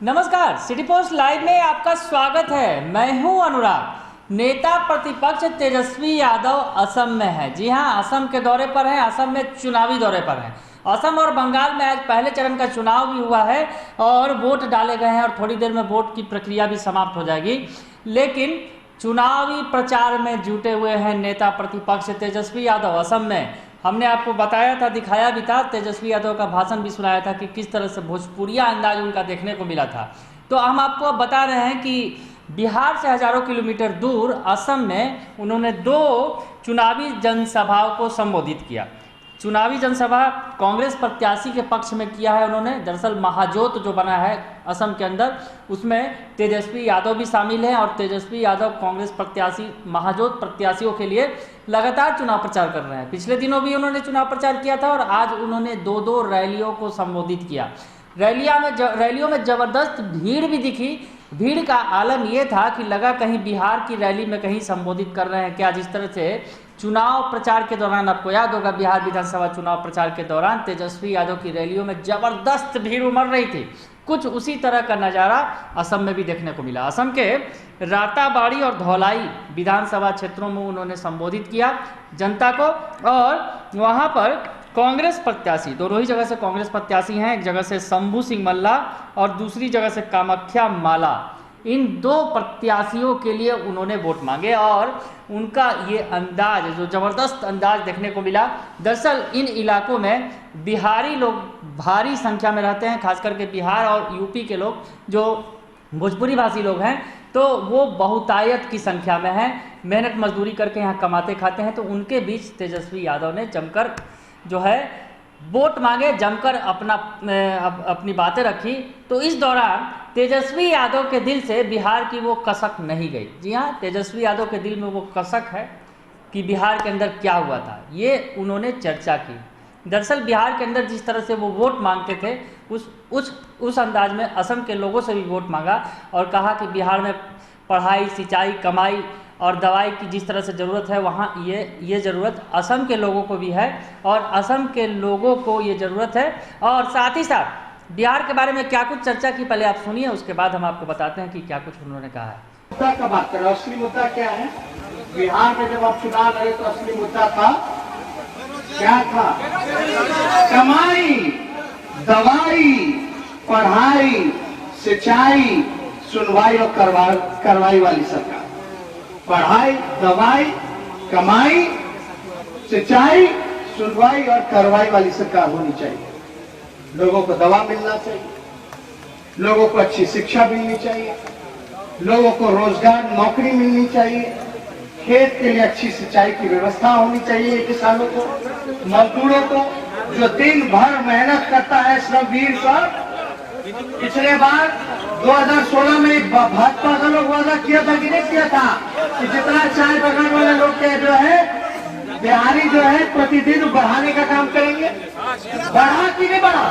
नमस्कार, city post live में आपका स्वागत है। मैं हूं अनुराग। नेता प्रतिपक्ष तेजस्वी यादव असम में है। जी हां, असम के दौरे पर हैं। असम में चुनावी दौरे पर हैं। असम और बंगाल में आज पहले चरण का चुनाव भी हुआ है और वोट डाले गए हैं और थोड़ी देर में वोट की प्रक्रिया भी समाप्त हो जाएगी। लेकिन चुनावी प्रचार में जुटे हुए हैं नेता प्रतिपक्ष तेजस्वी यादव असम में। हमने आपको बताया था, दिखाया भी था, तेजस्वी यादव का भाषण भी सुनाया था कि किस तरह से भोजपुरिया अंदाज उनका देखने को मिला था। तो हम आपको अब बता रहे हैं कि बिहार से हजारों किलोमीटर दूर असम में उन्होंने 2 चुनावी जनसभाओं को संबोधित किया। चुनावी जनसभा कांग्रेस प्रत्याशी के पक्ष में किया है उन्होंने। दरअसल महाजोत जो बना है असम के अंदर, उसमें तेजस्वी यादव भी शामिल हैं और तेजस्वी यादव कांग्रेस प्रत्याशी महाजोत प्रत्याशियों के लिए लगातार चुनाव प्रचार कर रहे हैं। पिछले दिनों भी उन्होंने चुनाव प्रचार किया था और आज उन्होंने 2 रैलियों को संबोधित किया। रैलियों में जबरदस्त भीड़ भी दिखी। भीड़ का आलम यह था कि लगा कहीं बिहार की रैली में कहीं संबोधित कर रहे हैं क्या। जिस तरह से चुनाव प्रचार के दौरान, आपको याद होगा, बिहार विधानसभा चुनाव प्रचार के दौरान तेजस्वी यादव की रैलियों में जबरदस्त भीड़ उमड़ रही थी। कुछ उसी तरह का नज़ारा असम में भी देखने को मिला। असम के राताबाड़ी और धौलाई विधानसभा क्षेत्रों में उन्होंने संबोधित किया जनता को। और वहाँ पर कांग्रेस प्रत्याशी, दोनों ही जगह से कांग्रेस प्रत्याशी हैं। एक जगह से शंभू सिंह मल्ला और दूसरी जगह से कामाख्या माला। इन 2 प्रत्याशियों के लिए उन्होंने वोट मांगे और उनका ये अंदाज, जो ज़बरदस्त अंदाज देखने को मिला। दरअसल इन इलाकों में बिहारी लोग भारी संख्या में रहते हैं, खास करके बिहार और यूपी के लोग जो भोजपुरी भाषी लोग हैं, तो वो बहुतायत की संख्या में हैं। मेहनत मजदूरी करके यहाँ कमाते खाते हैं। तो उनके बीच तेजस्वी यादव ने जमकर जो है वोट मांगे, जमकर अपनी बातें रखी। तो इस दौरान तेजस्वी यादव के दिल से बिहार की वो कसक नहीं गई। जी हाँ, तेजस्वी यादव के दिल में वो कसक है कि बिहार के अंदर क्या हुआ था, ये उन्होंने चर्चा की। दरअसल बिहार के अंदर जिस तरह से वो वोट मांगते थे, उस अंदाज में असम के लोगों से भी वोट मांगा और कहा कि बिहार में पढ़ाई, सिंचाई, कमाई और दवाई की जिस तरह से ज़रूरत है, वहाँ ये ज़रूरत असम के लोगों को भी है और असम के लोगों को ये ज़रूरत है। और साथ ही साथ बिहार के बारे में क्या कुछ चर्चा की, पहले आप सुनिए, उसके बाद हम आपको बताते हैं कि क्या कुछ उन्होंने कहा है। मुद्दा का बात करें, असली मुद्दा क्या है? बिहार में जब आप चुनाव लड़े तो असली मुद्दा था क्या था? कमाई, दवाई, पढ़ाई, सिंचाई, सुनवाई और करवाई वाली सरकार। पढ़ाई, दवाई, कमाई, सिंचाई, सुनवाई और कार्रवाई वाली सरकार होनी चाहिए। लोगों को दवा मिलना चाहिए, लोगों को अच्छी शिक्षा मिलनी चाहिए, लोगों को रोजगार, नौकरी मिलनी चाहिए, खेत के लिए अच्छी सिंचाई की व्यवस्था होनी चाहिए। किसानों को, मजदूरों को जो दिन भर मेहनत करता है, श्रमवीर सब। पिछले बार 2016 में भाजपा का लोग वादा किया था कि नहीं किया था कि जितना चाय बगान वाले लोग के जो है बिहारी जो है प्रतिदिन बढ़ाने का काम करेंगे। बढ़ा कि नहीं बढ़ा?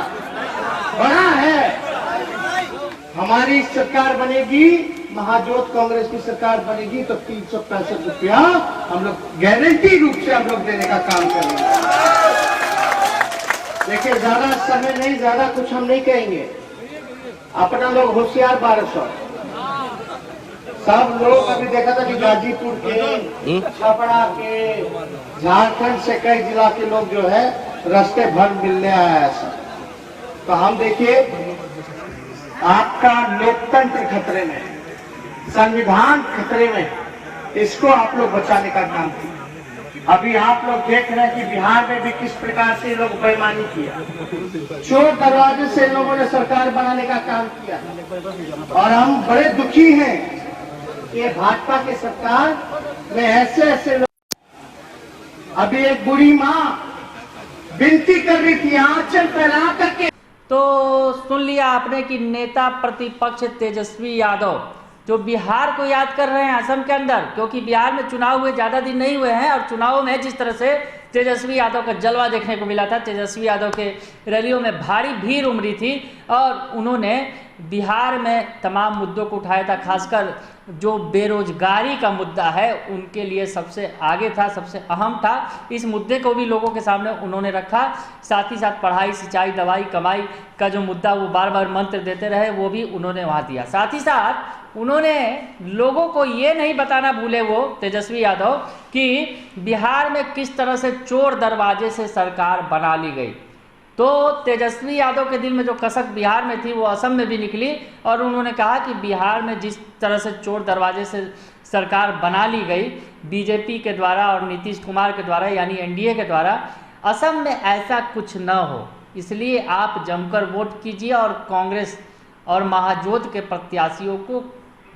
बढ़ा है। हमारी सरकार बनेगी, महाजोत कांग्रेस की सरकार बनेगी तो 365 रुपया हम लोग गारंटी रूप से हम लोग देने का काम करेंगे। देखिए, ज्यादा समय नहीं, ज्यादा कुछ हम नहीं कहेंगे। अपना लोग होशियार 1200 सब लोग अभी देखा था कि गाजीपुर के, छपरा के, झारखंड से कई जिला के लोग जो है रास्ते भर मिलने आया है सब। तो हम देखिए, आपका लोकतंत्र खतरे में, संविधान खतरे में, इसको आप लोग बचाने का काम किया। अभी आप लोग देख रहे हैं कि बिहार में भी किस प्रकार से लोग बेईमानी किया। चोर दरवाजे से लोगों ने सरकार बनाने का काम किया और हम बड़े दुखी हैं कि भाजपा की सरकार में ऐसे लोग। अभी एक बुढ़ी माँ विनती कर रही थी आंचल फैला करके। तो सुन लिया आपने कि नेता प्रतिपक्ष तेजस्वी यादव जो बिहार को याद कर रहे हैं असम के अंदर, क्योंकि बिहार में चुनाव हुए ज़्यादा दिन नहीं हुए हैं और चुनाव में जिस तरह से तेजस्वी यादव का जलवा देखने को मिला था, तेजस्वी यादव के रैलियों में भारी भीड़ उमड़ी थी और उन्होंने बिहार में तमाम मुद्दों को उठाया था, खासकर जो बेरोजगारी का मुद्दा है उनके लिए सबसे आगे था, सबसे अहम था। इस मुद्दे को भी लोगों के सामने उन्होंने रखा। साथ ही साथ पढ़ाई, सिंचाई, दवाई, कमाई का जो मुद्दा वो बार बार मंत्र देते रहे वो भी उन्होंने वहाँ दिया। साथ ही साथ उन्होंने लोगों को ये नहीं बताना भूले वो तेजस्वी यादव कि बिहार में किस तरह से चोर दरवाजे से सरकार बना ली गई। तो तेजस्वी यादव के दिल में जो कसक बिहार में थी वो असम में भी निकली और उन्होंने कहा कि बिहार में जिस तरह से चोर दरवाजे से सरकार बना ली गई बीजेपी के द्वारा और नीतीश कुमार के द्वारा यानी एनडीए के द्वारा, असम में ऐसा कुछ न हो, इसलिए आप जमकर वोट कीजिए और कांग्रेस और महाजोत के प्रत्याशियों को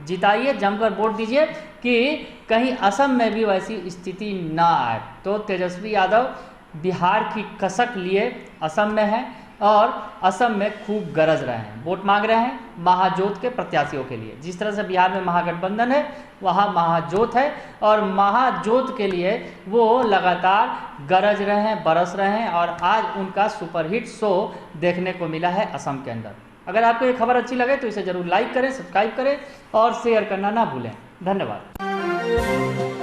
जिताइए, जमकर वोट दीजिए कि कहीं असम में भी वैसी स्थिति ना आए। तो तेजस्वी यादव बिहार की कसक लिए असम में हैं और असम में खूब गरज रहे हैं, वोट मांग रहे हैं महाजोत के प्रत्याशियों के लिए। जिस तरह से बिहार में महागठबंधन है वहाँ महाजोत है और महाजोत के लिए वो लगातार गरज रहे हैं, बरस रहे हैं और आज उनका सुपरहिट शो देखने को मिला है असम के अंदर। अगर आपको ये खबर अच्छी लगे तो इसे ज़रूर लाइक करें, सब्सक्राइब करें और शेयर करना ना भूलें। धन्यवाद।